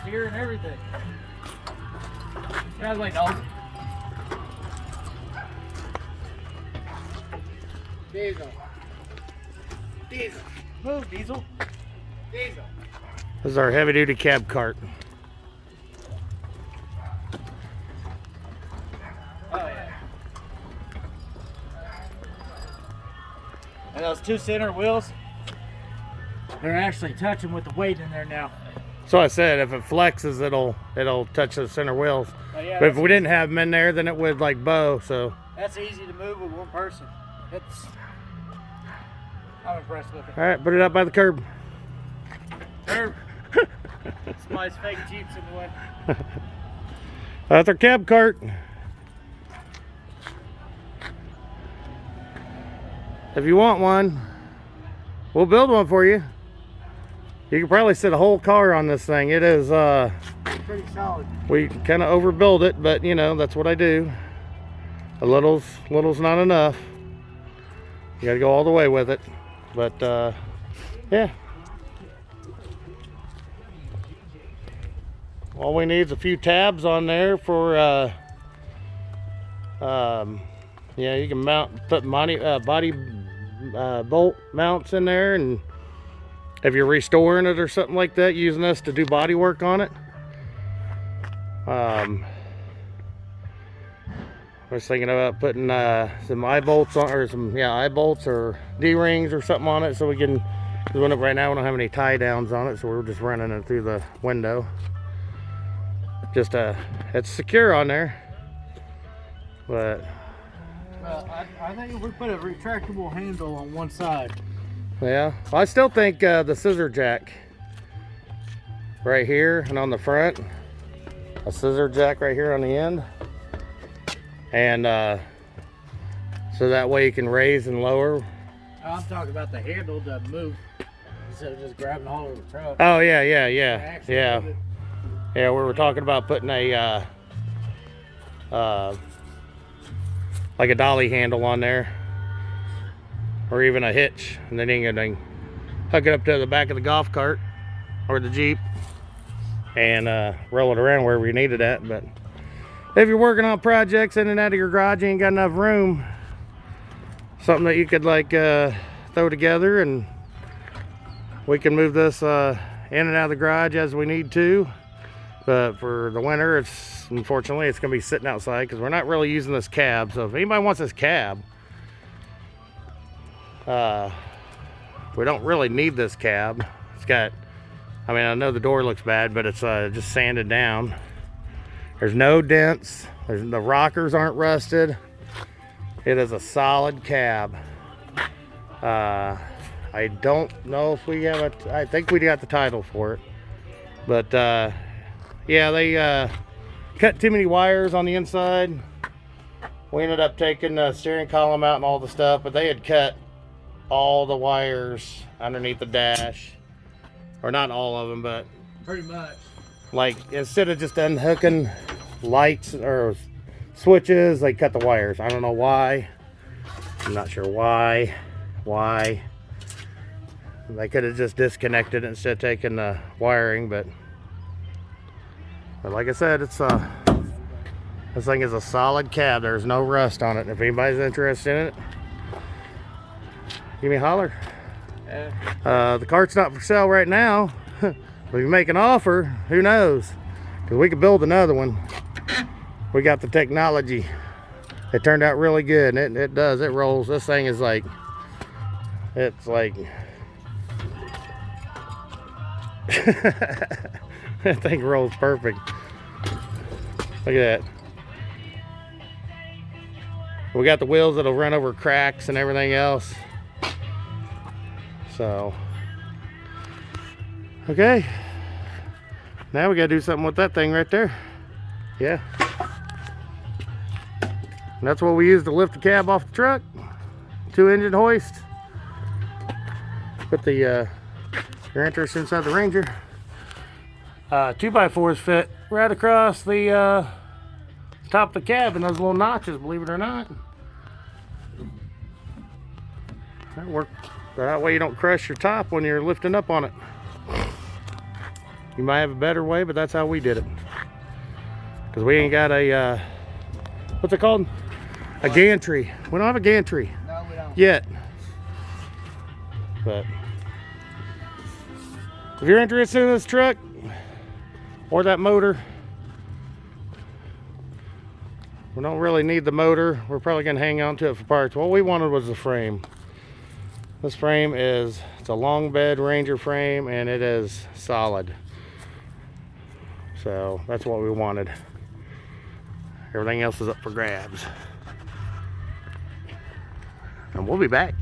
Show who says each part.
Speaker 1: here and everything. Yeah, I was like, no. Diesel. Diesel. Move, Diesel. Diesel.
Speaker 2: This is our heavy duty cab cart.
Speaker 1: Oh, yeah. And those two center wheels, they're actually touching with the weight in there now.
Speaker 2: So I said if it flexes, it'll touch the center wheels.
Speaker 1: Oh, yeah,
Speaker 2: But if we didn't have them in there, then it would like bow. So
Speaker 1: that's easy to move with one person. I'm impressed with it.
Speaker 2: all right, put it up by the curb.
Speaker 1: Curb. Somebody's fake Jeeps in the way.
Speaker 2: That's our cab cart. If you want one, we'll build one for you. You can probably sit a whole car on this thing. It is
Speaker 1: Pretty solid.
Speaker 2: we kind of overbuild it, but you know, that's what I do. A little's not enough. You got to go all the way with it. But yeah. All we need is a few tabs on there for yeah, you can put body bolt mounts in there, and if you're restoring it or something like that, using this to do body work on it. I was thinking about putting some eye bolts on, or some eye bolts or D-rings or something on it, so we can. Because right now we don't have any tie downs on it, so we're just running it through the window. Just it's secure on there, but
Speaker 1: I think if we put a retractable handle on one side.
Speaker 2: yeah, I still think the scissor jack right here and on the front, a scissor jack right here on the end, and so that way you can raise and lower.
Speaker 1: I'm talking about the handle to move instead of just grabbing all over the truck.
Speaker 2: Oh yeah. Yeah, we were talking about putting a like a dolly handle on there, or even a hitch, and then you can hook it up to the back of the golf cart or the Jeep and roll it around wherever you need it at. But if you're working on projects in and out of your garage, you ain't got enough room, something that you could like throw together, and we can move this in and out of the garage as we need to. But for the winter, unfortunately it's going to be sitting outside because we're not really using this cab. So if anybody wants this cab, we don't really need this cab. It's got, I mean, I know the door looks bad, but it's just sanded down. There's no dents. The rockers aren't rusted. It is a solid cab. I don't know if we have I think we got the title for it, but yeah, they cut too many wires on the inside. We ended up taking the steering column out and all the stuff, but they had cut all the wires underneath the dash, or not all of them, but
Speaker 1: Pretty much.
Speaker 2: like instead of just unhooking lights or switches, they cut the wires. I don't know why. I'm not sure why. They could have just disconnected it instead of taking the wiring, but like I said, it's this thing is a solid cab. There's no rust on it. If anybody's interested in it, give me a holler.
Speaker 1: Yeah.
Speaker 2: The cart's not for sale right now. If we make an offer, who knows? Because we could build another one. We got the technology. It turned out really good, and it does. It rolls. This thing is like, it's like that thing rolls perfect. Look at that. We got the wheels that'll run over cracks and everything else. So, okay. Now we gotta do something with that thing right there. Yeah. And that's what we use to lift the cab off the truck. 2-engine hoist. Put the, if you're interested inside the Ranger. 2x4s fit right across the top of the cab in those little notches, believe it or not. That way you don't crush your top when you're lifting up on it. You might have a better way, but that's how we did it. Because we ain't got a, what's it called? A gantry. We don't have a gantry.
Speaker 3: No, we don't.
Speaker 2: Yet. But if you're interested in this truck or that motor, we don't really need the motor. We're probably gonna hang on to it for parts. What we wanted was the frame. This frame it's a long bed Ranger frame, and it is solid. So that's what we wanted. Everything else is up for grabs. And we'll be back.